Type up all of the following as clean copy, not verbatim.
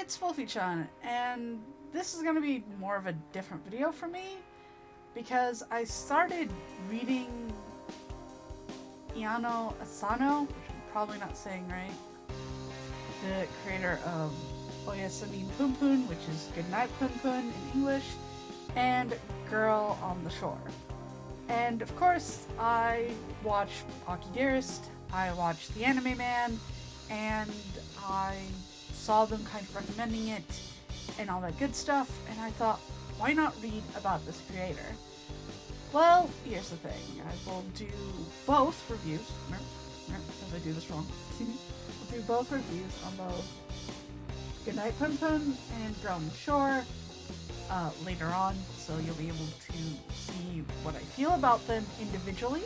it's Wolfy-Chan, and this is going to be more of a different video for me because I started reading Asano, which I'm probably not saying right, the creator of Oyasumi Poon, which is Goodnight Poon in English, and Girl on the Shore. And of course, I watch Aki Dearest, I watched The Anime Man, and I saw them kind of recommending it and all that good stuff, and I thought, why not read about this creator? Well, here's the thing. I will do both reviews, because I do this wrong. I'll do both reviews on both Goodnight Poon and Girl on the Shore later on, so you'll be able to see what I feel about them individually.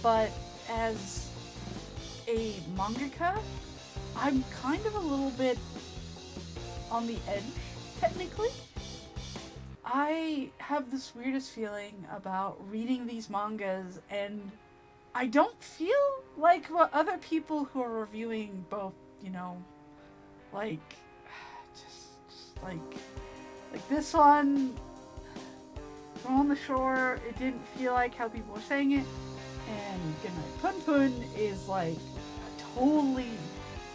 But as a mangaka, I'm kind of a little bit on the edge, technically. I have this weirdest feeling about reading these mangas, and I don't feel like what other people who are reviewing both, like, just like this one, Girl on the Shore, it didn't feel like how people were saying it, and Goodnight Poon is like a totally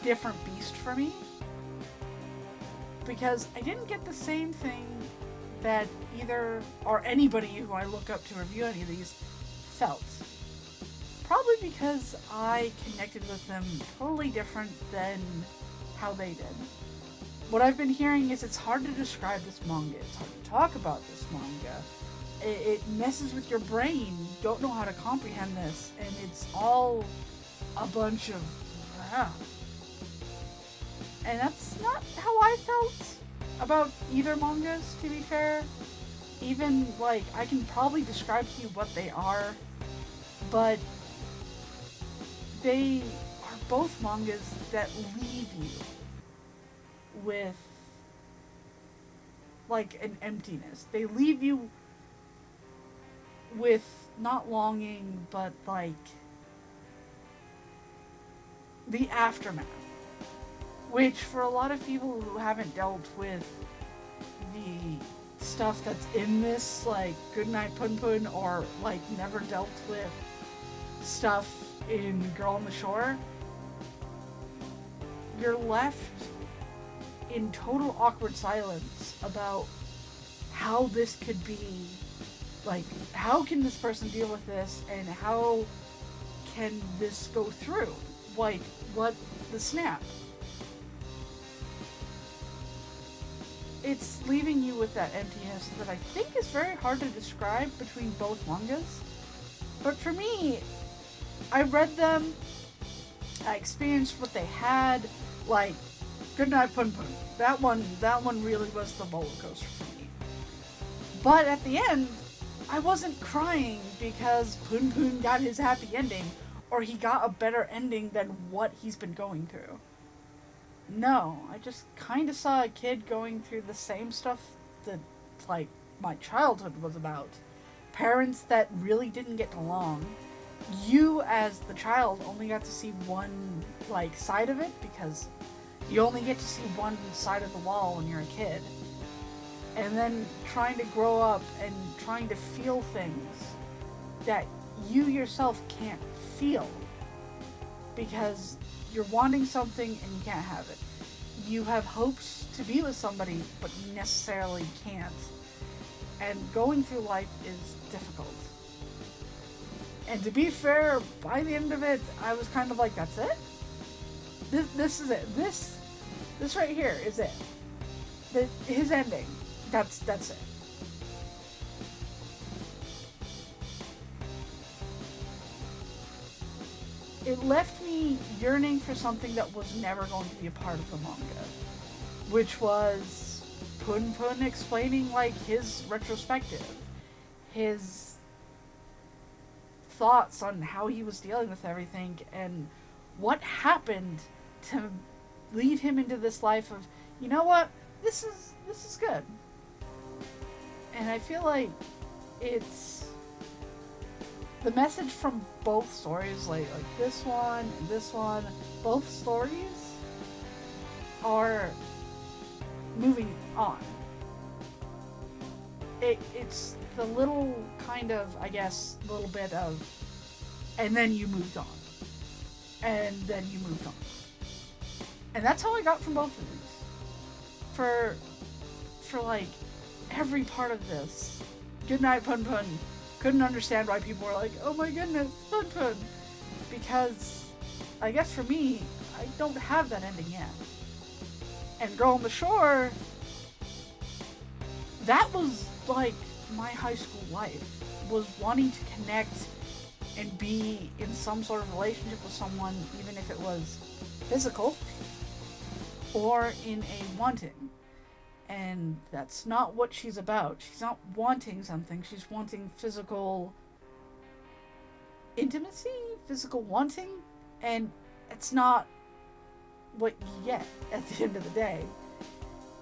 different beast for me, because I didn't get the same thing that either or anybody who I look up to review any of these felt. Probably because I connected with them totally different than how they did. What I've been hearing is it's hard to describe this manga, it's hard to talk about this manga. It messes with your brain, you don't know how to comprehend this, and it's all a bunch of... And that's not how I felt about either mangas, to be fair. Even, like, I can probably describe to you what they are, but they are both mangas that leave you with, like, an emptiness. They leave you with not longing, but, like, the aftermath. Which, for a lot of people who haven't dealt with the stuff that's in this, like Goodnight Poon, or like never dealt with stuff in Girl on the Shore, you're left in total awkward silence about how this could be, like, how can this person deal with this, and how can this go through? Like, what the snap? It's leaving you with that emptiness that I think is very hard to describe between both mangas. But for me, I read them, I experienced what they had, like Goodnight Poon. That one really was the roller coaster for me. But at the end, I wasn't crying because Poon got his happy ending, or he got a better ending than what he's been going through. No, I just kind of saw a kid going through the same stuff that, like, my childhood was about. Parents that really didn't get along. You, as the child, only got to see one, like, side of it, because you only get to see one side of the wall when you're a kid. And then trying to grow up and trying to feel things that you yourself can't feel. Because you're wanting something and you can't have it. You have hopes to be with somebody, but you necessarily can't. And going through life is difficult. And to be fair, by the end of it, I was kind of like, that's it? This is it. This right here is it. His ending. That's it. It left me yearning for something that was never going to be a part of the manga, which was Poon explaining, like, his retrospective, his thoughts on how he was dealing with everything, and what happened to lead him into this life of, you know what, this is good. And I feel like it's the message from both stories, like this one and this one, both stories are moving on. It's the little kind of, I guess, little bit of, and then you moved on. And then you moved on. And that's how I got from both of these. For like, every part of this, Goodnight Poon Poon couldn't understand why people were like, oh my goodness, Poon Poon. Because, I guess for me, I don't have that ending yet. And Girl on the Shore, that was like my high school life, was wanting to connect and be in some sort of relationship with someone, even if it was physical or in a wanting. And that's not what she's about. She's not wanting something, she's wanting physical intimacy, physical wanting, and it's not what you get at the end of the day.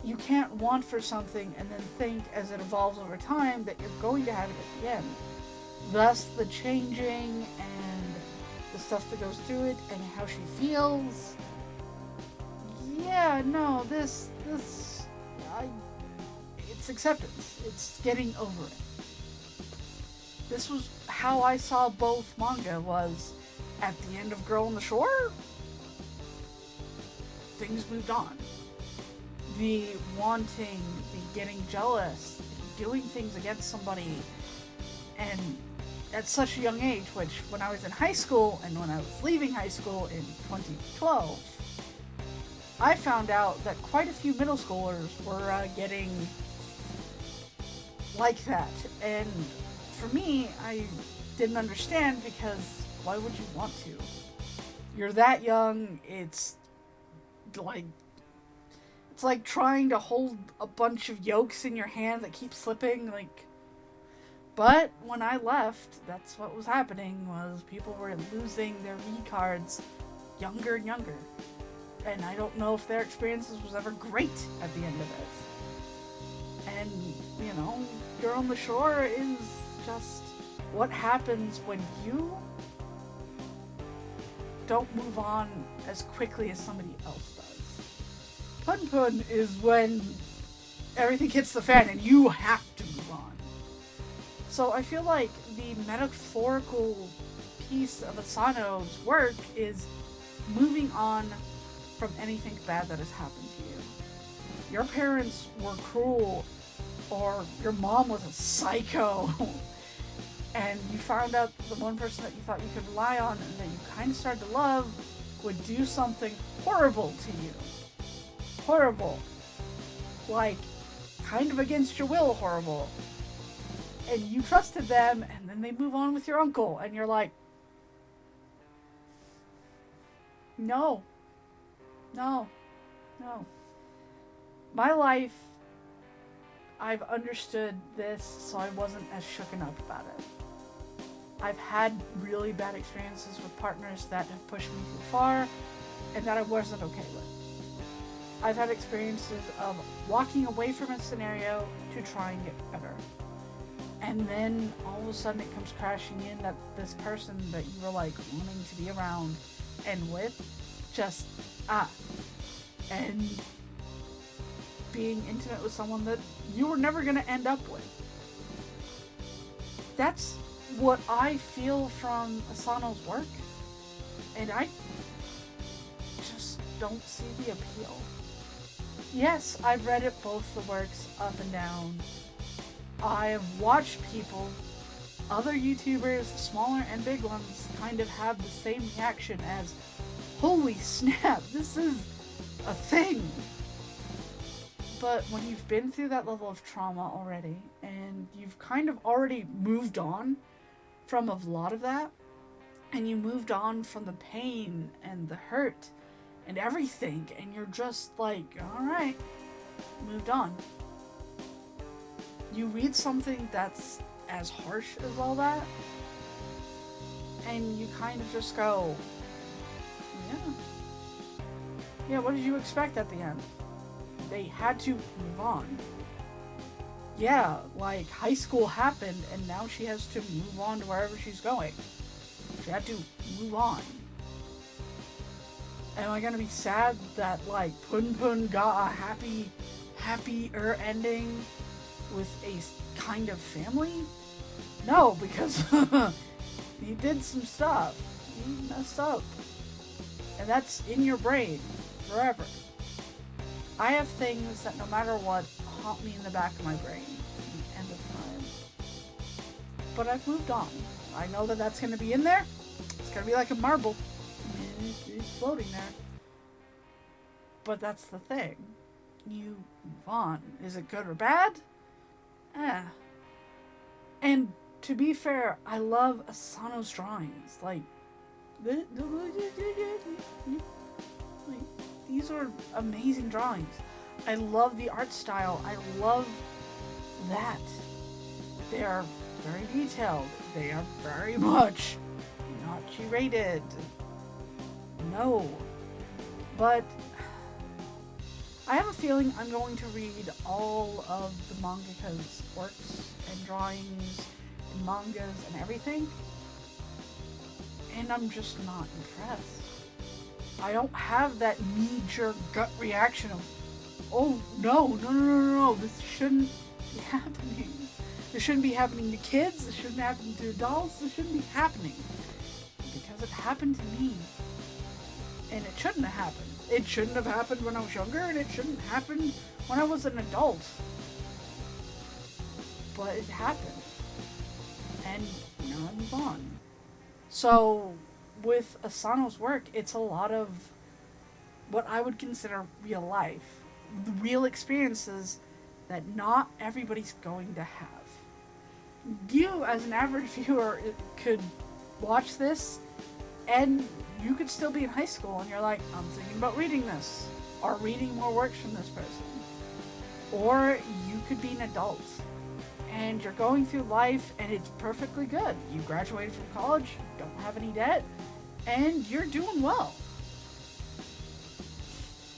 You can't want for something and then think as it evolves over time that you're going to have it at the end. Thus the changing and the stuff that goes through it and how she feels. Yeah, no, it's acceptance. It's getting over it. This was how I saw both manga, was at the end of Girl on the Shore, things moved on. The wanting, the getting jealous, the doing things against somebody, and at such a young age, which when I was in high school and when I was leaving high school in 2012, I found out that quite a few middle schoolers were getting like that. And for me, I didn't understand, because why would you want to? You're that young, it's like trying to hold a bunch of yolks in your hand that keep slipping, like. But when I left, that's what was happening, was people were losing their V-cards younger and younger. And I don't know if their experiences was ever great at the end of it. And, you know, Girl on the Shore is just what happens when you don't move on as quickly as somebody else does. Poon Poon is when everything hits the fan and you have to move on. So I feel like the metaphorical piece of Asano's work is moving on from anything bad that has happened to you. Your parents were cruel, or your mom was a psycho, and you found out the one person that you thought you could rely on and that you kind of started to love would do something horrible to you. Horrible. Like, kind of against your will horrible. And you trusted them, and then they move on with your uncle, and you're like, no. No. No. My life, I've understood this, so I wasn't as shooken up about it. I've had really bad experiences with partners that have pushed me too far, and that I wasn't okay with. I've had experiences of walking away from a scenario to try and get better. And then all of a sudden it comes crashing in that this person that you were like wanting to be around and with, just, and being intimate with someone that you were never going to end up with. That's what I feel from Asano's work, and I just don't see the appeal. Yes, I've read it both the works up and down. I've watched people, other YouTubers, smaller and big ones, kind of have the same reaction as, holy snap, this is a thing. But when you've been through that level of trauma already, and you've kind of already moved on from a lot of that, and you moved on from the pain and the hurt and everything, and you're just like, alright, moved on. You read something that's as harsh as all that, and you kind of just go, yeah, what did you expect at the end? They had to move on. Yeah, like, high school happened, and now she has to move on to wherever she's going. She had to move on. Am I gonna be sad that, like, Poon Poon got a happy happier ending with a kind of family? No, because he did some stuff. He messed up. And that's in your brain forever. I have things that no matter what haunt me in the back of my brain at the end of time. But I've moved on. I know that that's going to be in there. It's going to be like a marble. It's floating there. But that's the thing. You move on. Is it good or bad? And to be fair, I love Asano's drawings. Like, these are amazing drawings. I love the art style. I love that. They are very detailed. They are very much not G-rated. No. But I have a feeling I'm going to read all of the mangaka's works and drawings and mangas and everything. And I'm just not impressed. I don't have that knee-jerk gut reaction of, oh, no, this shouldn't be happening. This shouldn't be happening to kids. This shouldn't be happening to adults. This shouldn't be happening. Because it happened to me. And it shouldn't have happened. It shouldn't have happened when I was younger, and it shouldn't happen when I was an adult. But it happened. And now I move on. So, with Asano's work, it's a lot of what I would consider real life. The real experiences that not everybody's going to have. You, as an average viewer, could watch this, and you could still be in high school, and you're like, I'm thinking about reading this, or reading more works from this person. Or you could be an adult, and you're going through life, and it's perfectly good. You graduated from college, don't have any debt, and you're doing well.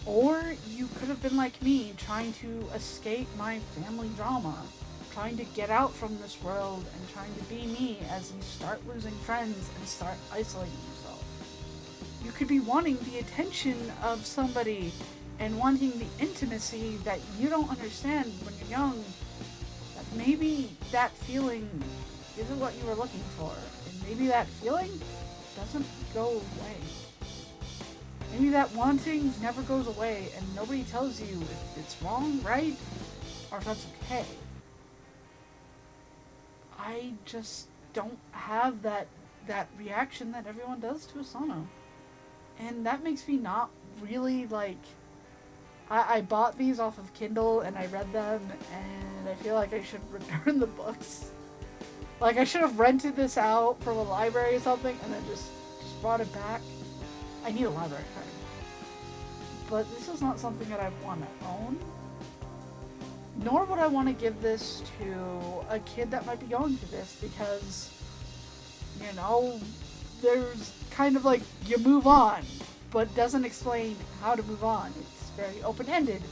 Or you could have been like me, trying to escape my family drama, trying to get out from this world, and trying to be me as you start losing friends and start isolating yourself. You could be wanting the attention of somebody and wanting the intimacy that you don't understand when you're young. That maybe that feeling isn't what you were looking for, and maybe that feeling doesn't go away. Maybe that wanting never goes away, and nobody tells you if it's wrong, right, or if that's okay. I just don't have that reaction that everyone does to Asano. And that makes me not really, like... I bought these off of Kindle, and I read them, and I feel like I should return the books. Like, I should have rented this out from a library or something, and then just brought it back. I need a library card. But this is not something that I want to own. Nor would I want to give this to a kid that might be going through this, because, you know, there's kind of like, you move on, but doesn't explain how to move on. It's very open-ended,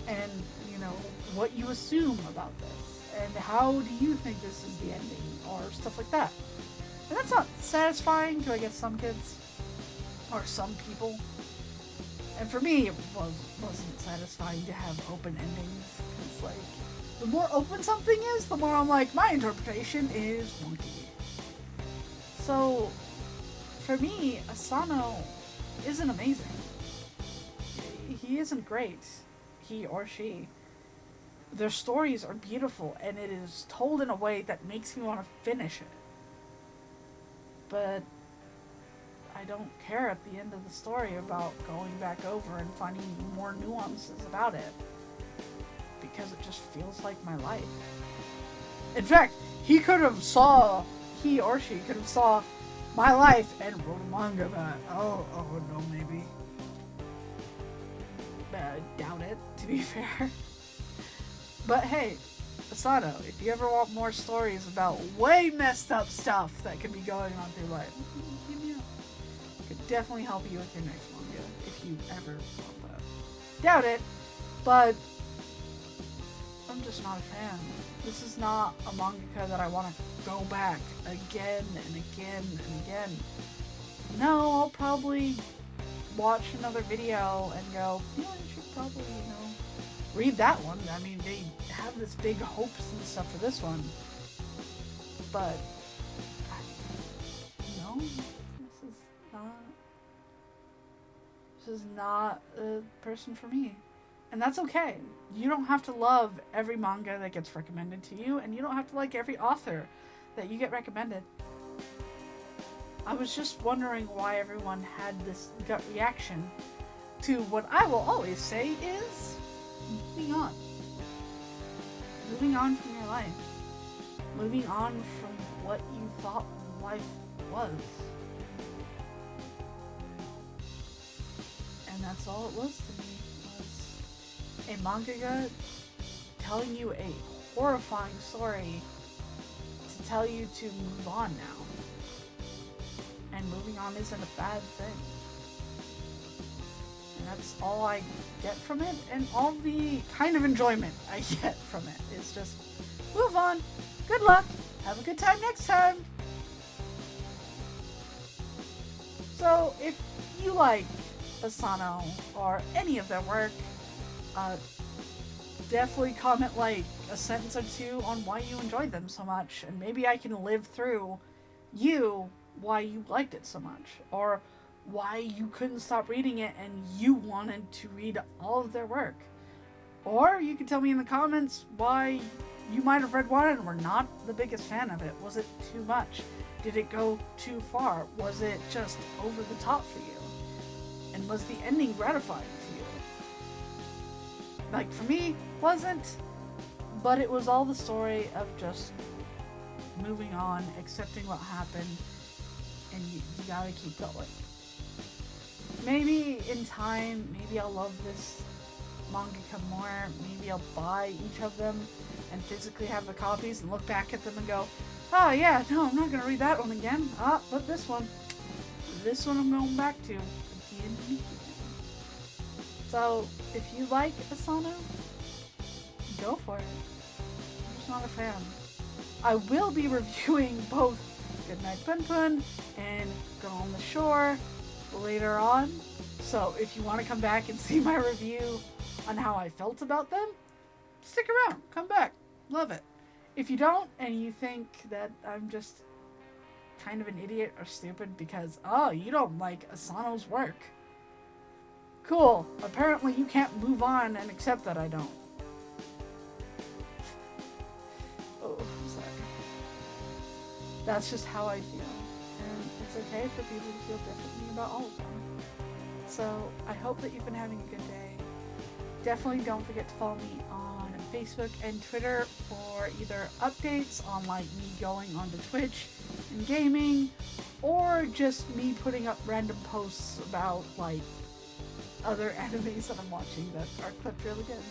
and, you know, what you assume about this, and how do you think this is the ending, or stuff like that. And that's not satisfying to, I guess, some kids, or some people. And for me, it wasn't satisfying to have open endings. It's like, the more open something is, the more I'm like, my interpretation is wonky. So, for me, Asano isn't amazing. He isn't great. He or she. Their stories are beautiful, and it is told in a way that makes me want to finish it. But I don't care at the end of the story about going back over and finding more nuances about it. Because it just feels like my life. In fact, he or she could have saw my life and wrote a manga about it. Oh no, maybe. I doubt it, to be fair. But hey, Asano, if you ever want more stories about way messed up stuff that could be going on through life, hit me up. I could definitely help you with your next manga, if you ever want that. Doubt it, but I'm just not a fan. This is not a mangaka that I want to go back again and again and again. No, I'll probably watch another video and go, yeah, I should probably, read that one. I mean, they have this big hopes and stuff for this one. But, no, this is not a person for me. And that's okay. You don't have to love every manga that gets recommended to you, and you don't have to like every author that you get recommended. I was just wondering why everyone had this gut reaction to what I will always say is moving on. Moving on from your life. Moving on from what you thought life was. And that's all it was to me. Was a mangaka telling you a horrifying story to tell you to move on now. And moving on isn't a bad thing. And that's all I get from it, and all the kind of enjoyment I get from it is just move on, good luck, have a good time next time. So if you like Asano or any of their work, definitely comment like a sentence or two on why you enjoyed them so much, and maybe I can live through why you liked it so much, or why you couldn't stop reading it and you wanted to read all of their work. Or you can tell me in the comments why you might have read one and were not the biggest fan of it. Was it too much? Did it go too far? Was it just over the top for you? And was the ending gratifying for you? Like, for me, wasn't. But it was all the story of just moving on, accepting what happened, and you gotta keep going. Maybe in time, maybe I'll love this mangaka more. Maybe I'll buy each of them and physically have the copies and look back at them and go, oh yeah, no, I'm not gonna read that one again. But this one I'm going back to. So, if you like Asano, go for it. I'm just not a fan. I will be reviewing both Goodnight Poon Poon and Girl on the Shore later on. So if you want to come back and see my review on how I felt about them, stick around. Come back. Love it. If you don't, and you think that I'm just kind of an idiot or stupid because, you don't like Asano's work. Cool. Apparently you can't move on and accept that I don't. Oh, I'm sorry. That's just how I feel. And it's okay for people to feel differently about all of them. So I hope that you've been having a good day. Definitely don't forget to follow me on Facebook and Twitter for either updates on like me going onto Twitch and gaming, or just me putting up random posts about like other animes that I'm watching that are clipped really good.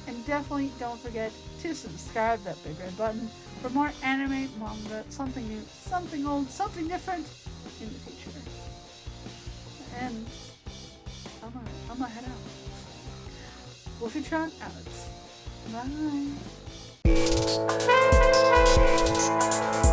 And definitely don't forget to subscribe, that big red button, for more anime, manga, something new, something old, something different in the future. And I'm gonna head out. Wolfy-Chan out. Bye.